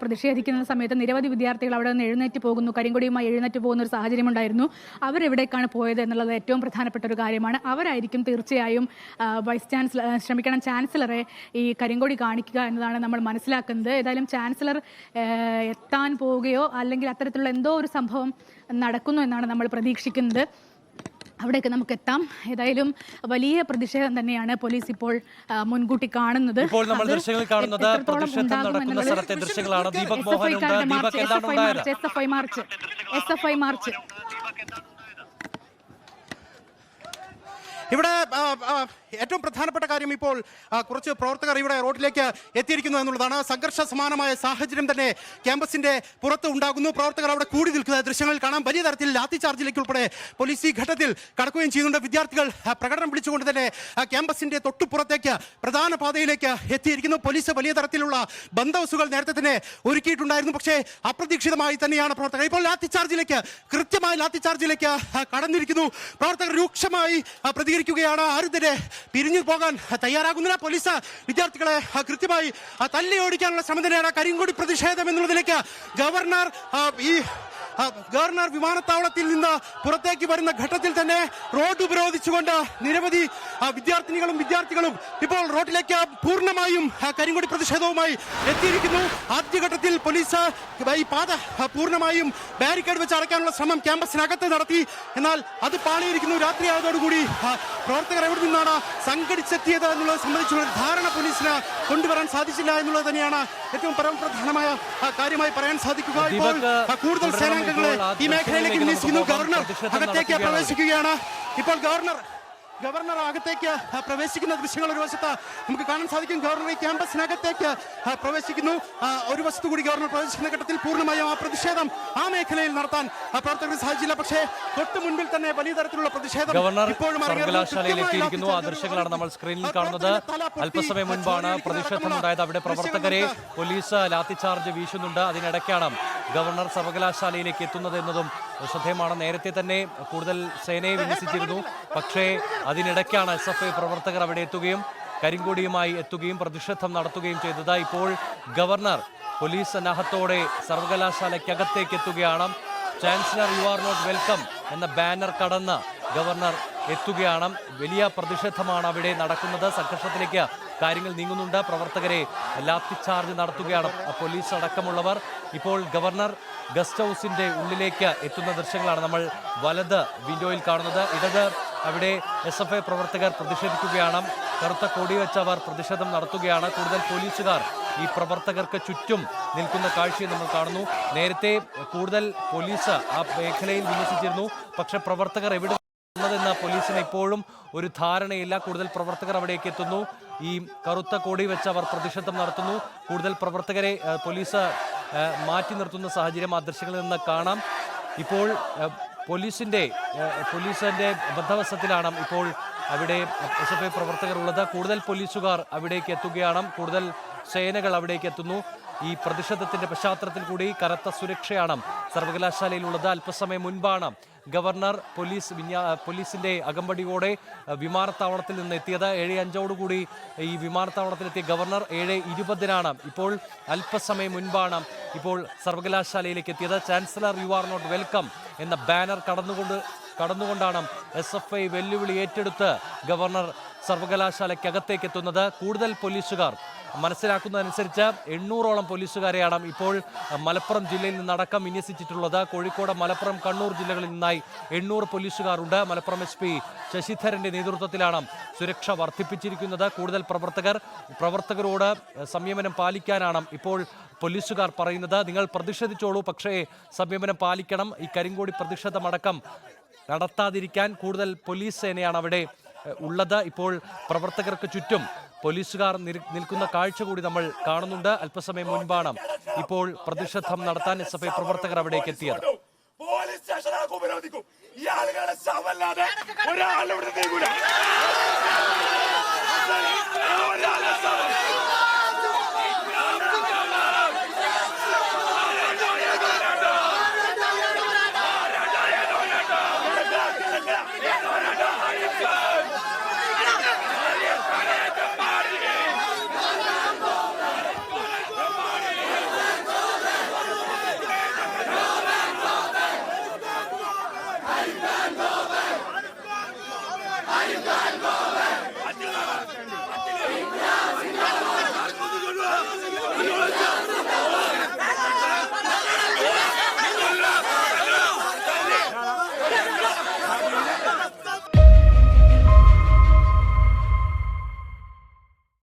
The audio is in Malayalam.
പ്രതിഷേധിക്കുന്ന സമയത്ത് നിരവധി വിദ്യാർത്ഥികൾ അവിടെ നിന്ന് എഴുന്നേറ്റ് പോകുന്നു, കരിങ്കൊടിയുമായി എഴുന്നേറ്റ് പോകുന്ന ഒരു സാഹചര്യം ഉണ്ടായിരുന്നു. അവരെവിടേക്കാണ് പോയത് എന്നുള്ളത് ഏറ്റവും പ്രധാനപ്പെട്ട ഒരു കാര്യമാണ്. അവരായിരിക്കും തീർച്ചയായും ചാൻസലറെ ഈ കരിങ്കൊടി കാണിക്കുക എന്നതാണ് നമ്മൾ മനസ്സിലാക്കുന്നത്. ഏതായാലും ചാൻസലർ എത്താൻ പോവുകയോ അല്ലെങ്കിൽ അത്തരത്തിലുള്ള എന്തോ ഒരു സംഭവം നടക്കുന്നു എന്നാണ് നമ്മൾ പ്രതീക്ഷിക്കുന്നത്. അവിടേക്ക് നമുക്ക് എത്താം. ഏതായാലും വലിയ പ്രതിഷേധം തന്നെയാണ് പോലീസ് ഇപ്പോൾ മുൻകൂട്ടി കാണുന്നത്. ഇപ്പോൾ നമ്മൾ ദൃശ്യങ്ങൾ കാണുന്നത് പ്രതിഷേധം നടക്കുന്ന സ്ഥലത്തെ ദൃശ്യങ്ങളാണ്. ദീപക് മോഹൻ ഉണ്ട്. ദീപക്, എന്താണ് ഉണ്ടായത്? SFI മാർച്ച് ഇവിടെ ഏറ്റവും പ്രധാനപ്പെട്ട കാര്യം ഇപ്പോൾ കുറച്ച് പ്രവർത്തകർ ഇവിടെ റോഡിലേക്ക് എത്തിയിരിക്കുന്നു എന്നുള്ളതാണ്. സംഘർഷ സമാനമായ സാഹചര്യം തന്നെ ക്യാമ്പസിന്റെ പുറത്ത് ഉണ്ടാകുന്നു. പ്രവർത്തകർ അവിടെ കൂടി നിൽക്കുന്ന ദൃശ്യങ്ങളിൽ കാണാം. വലിയ തരത്തിൽ ലാത്തി ചാർജിലേക്ക് ഉൾപ്പെടെ പോലീസ് ഈ ഘട്ടത്തിൽ കടക്കുകയും ചെയ്യുന്നുണ്ട്. വിദ്യാർത്ഥികൾ പ്രകടനം വിളിച്ചുകൊണ്ട് തന്നെ ക്യാമ്പസിന്റെ തൊട്ടുപുറത്തേക്ക് പ്രധാന പാതയിലേക്ക് എത്തിയിരിക്കുന്നു. പോലീസ് വലിയ തരത്തിലുള്ള ബന്ദോബസ്തുകൾ നേരത്തെ തന്നെ ഒരുക്കിയിട്ടുണ്ടായിരുന്നു. പക്ഷേ അപ്രതീക്ഷിതമായി തന്നെയാണ് പ്രവർത്തകർ ഇപ്പോൾ കൃത്യമായി ലാത്തി ചാർജിലേക്ക് കടന്നിരിക്കുന്നു. പ്രവർത്തകർ രൂക്ഷമായി പ്രതികരിക്കുകയാണ്. ആരും തന്നെ പിരിഞ്ഞു പോകാൻ തയ്യാറാകുന്നില്ല. പോലീസ് വിദ്യാർത്ഥികളെ കൃത്യമായി തല്ലി ഓടിക്കാനുള്ള ശ്രമം തന്നെയാണ്. കരിങ്കൊടി പ്രതിഷേധം എന്നുള്ളതിലേക്ക് ഗവർണർ വിമാനത്താവളത്തിൽ നിന്ന് പുറത്തേക്ക് വരുന്ന ഘട്ടത്തിൽ തന്നെ റോഡ് ഉപരോധിച്ചുകൊണ്ട് നിരവധി വിദ്യാർത്ഥികളും ഇപ്പോൾ റോഡിലേക്ക് പൂർണ്ണമായും കരിങ്കൊടി പ്രതിഷേധവുമായി എത്തിയിരിക്കുന്നു. ആദ്യഘട്ടത്തിൽ പോലീസ് ഈ പാത പൂർണ്ണമായും ബാരിക്കേഡ് വെച്ച് അടയ്ക്കാനുള്ള ശ്രമം ക്യാമ്പസിനകത്ത് നടത്തി. എന്നാൽ അത് പാളിയിരിക്കുന്നു. രാത്രിയായതോടുകൂടി പ്രവർത്തകർ എവിടെ നിന്നാണ് സംഘടിച്ചെത്തിയത് എന്നുള്ളത് സംബന്ധിച്ചുള്ള ധാരണ പോലീസിന് കൊണ്ടുവരാൻ സാധിച്ചില്ല എന്നുള്ളത് തന്നെയാണ് ഏറ്റവും പ്രധാനമായ കാര്യമായി പറയാൻ സാധിക്കുക. ഇപ്പോൾ കൂടുതൽ സേനാംഗങ്ങളെ ഈ മേഖലയിലേക്ക് വിന്യസിക്കുന്നു. ഗവർണർ അകത്തേക്ക് പ്രവേശിക്കുകയാണ്. ഇപ്പോൾ ഗവർണർ അകത്തേക്ക് പ്രവേശിക്കുന്ന ദൃശ്യങ്ങൾ ഒരു വശത്ത് നമുക്ക് കാണാൻ സാധിക്കും. ഗവർണർ ഈ ക്യാമ്പസിനകത്തേക്ക് പ്രവേശിക്കുന്നു. ഒരു വശത്തു കൂടി ഗവർണർ പ്രവേശിക്കുന്ന ഘട്ടത്തിൽ പൂർണ്ണമായും ആ പ്രതിഷേധം ആ മേഖലയിൽ നടത്താൻ പ്രവർത്തകർക്ക് സാധിച്ചില്ല. പക്ഷേ തൊട്ട് മുൻപിൽ തന്നെ വലിയ തരത്തിലുള്ള പ്രതിഷേധം ഇപ്പോഴും സർവകലാശാലയിലെത്തിയിരിക്കുന്നു. ആ ദൃശ്യങ്ങളാണ് നമ്മൾ സ്ക്രീനിൽ കാണുന്നത്. അല്പസമയം മുൻപാണ് പ്രതിഷേധം ഉണ്ടായത്. അവിടെ പ്രവർത്തകരെ പോലീസ് ലാത്തിചാർജ് വീശുന്നുണ്ട്. അതിനിടയ്ക്കാണ് ഗവർണർ സർവകലാശാലയിലേക്ക് എത്തുന്നത് എന്നതും ശ്രദ്ധേയമാണ്. നേരത്തെ തന്നെ കൂടുതൽ സേനയെ വിന്യസിച്ചിരുന്നു. പക്ഷേ അതിനിടയ്ക്കാണ് SFI പ്രവർത്തകർ അവിടെ എത്തുകയും കരിങ്കൊടിയുമായി എത്തുകയും പ്രതിഷേധം നടത്തുകയും ചെയ്തത്. ഇപ്പോൾ ഗവർണർ പോലീസ് സന്നാഹത്തോടെ സർവകലാശാലയ്ക്കകത്തേക്ക് എത്തുകയാണ്. Chancellor you are not welcome എന്ന ബാനർ കടന്ന് ഗവർണർ എത്തുകയാണ്. വലിയ പ്രതിഷേധമാണ് അവിടെ നടക്കുന്നത്. സംഘർഷത്തിലേക്ക് കാര്യങ്ങൾ നീങ്ങുന്നുണ്ട്. പ്രവർത്തകരെ ലാത്തിചാർജ് നടത്തുകയാണ് പോലീസ് അടക്കമുള്ളവർ. ഇപ്പോൾ ഗവർണർ ഗസ്റ്റ് ഹൗസിന്റെ ഉള്ളിലേക്ക് എത്തുന്ന ദൃശ്യങ്ങളാണ് നമ്മൾ വലത് വിൻഡോയിൽ കാണുന്നത്. ഇടത് അവിടെ SFI പ്രവർത്തകർ പ്രതിഷേധിക്കുകയാണ്. കറുത്ത കൊടി വെച്ചവർ പ്രതിഷേധം നടത്തുകയാണ്. കൂടുതൽ പോലീസുകാർ ഈ പ്രവർത്തകർക്ക് ചുറ്റും നിൽക്കുന്ന കാഴ്ചയും നമ്മൾ കാണുന്നു. നേരത്തെ കൂടുതൽ പോലീസ് ആ മേഖലയിൽ വിന്യസിച്ചിരുന്നു. പക്ഷെ പ്രവർത്തകർ എവിടെ െന്ന് പോലീസിന് ഇപ്പോഴും ഒരു ധാരണയില്ല. കൂടുതൽ പ്രവർത്തകർ അവിടേക്ക് എത്തുന്നു. ഈ കറുത്ത കൊടി വെച്ച് അവർ പ്രതിഷേധം നടത്തുന്നു. കൂടുതൽ പ്രവർത്തകരെ പോലീസ് മാറ്റി നിർത്തുന്ന സാഹചര്യം ആ ദൃശ്യങ്ങളിൽ നിന്ന് കാണാം. ഇപ്പോൾ പോലീസിന്റെ ബന്ധവസത്തിലാണ് ഇപ്പോൾ അവിടെ SFI പ്രവർത്തകർ ഉള്ളത്. കൂടുതൽ പോലീസുകാർ അവിടേക്ക് എത്തുകയാണ്. കൂടുതൽ സേനകൾ അവിടേക്ക് എത്തുന്നു. ഈ പ്രതിഷേധത്തിന്റെ പശ്ചാത്തലത്തിൽ കൂടി കനത്ത സുരക്ഷയാണ് സർവകലാശാലയിലുള്ളത്. അല്പസമയം മുൻപാണ് ഗവർണർ പോലീസിന്റെ അകമ്പടിയോടെ വിമാനത്താവളത്തിൽ നിന്ന് എത്തിയത്. 7:05 ഈ വിമാനത്താവളത്തിലെത്തിയ ഗവർണർ 7:20 ഇപ്പോൾ അല്പസമയം മുൻപാണ് ഇപ്പോൾ സർവകലാശാലയിലേക്ക് എത്തിയത്. Chancellor you are not welcome എന്ന ബാനർ കടന്നുകൊണ്ടാണ് SFI വെല്ലുവിളി ഏറ്റെടുത്ത് ഗവർണർ സർവകലാശാലയ്ക്കകത്തേക്ക് എത്തുന്നത്. കൂടുതൽ പോലീസുകാർ മനസ്സിലാക്കുന്നതനുസരിച്ച് 800ഓളം പോലീസുകാരെയാണ് ഇപ്പോൾ മലപ്പുറം ജില്ലയിൽ നിന്നടക്കം വിന്യസിച്ചിട്ടുള്ളത്. കോഴിക്കോട്, മലപ്പുറം, കണ്ണൂർ ജില്ലകളിൽ നിന്നായി 800 പോലീസുകാരുണ്ട്. മലപ്പുറം SP ശശിധരന്റെ നേതൃത്വത്തിലാണ് സുരക്ഷ വർദ്ധിപ്പിച്ചിരിക്കുന്നത്. കൂടുതൽ പ്രവർത്തകരോട് സംയമനം പാലിക്കാനാണ് ഇപ്പോൾ പോലീസുകാർ പറയുന്നത്. നിങ്ങൾ പ്രതിഷേധിച്ചോളൂ, പക്ഷേ സംയമനം പാലിക്കണം. ഈ കരിങ്കോടി പ്രതിഷേധമടക്കം നടത്താതിരിക്കാൻ കൂടുതൽ പോലീസ് സേനയാണ് അവിടെ ഉള്ളത്. ഇപ്പോൾ പ്രവർത്തകർക്ക് ചുറ്റും പോലീസുകാർ നിൽക്കുന്ന കാഴ്ച കൂടി നമ്മൾ കാണുന്നുണ്ട്. അല്പസമയം മുൻപാണ് ഇപ്പോൾ പ്രതിഷേധം നടത്താൻ SFI പ്രവർത്തകർ അവിടേക്ക് എത്തിയത്.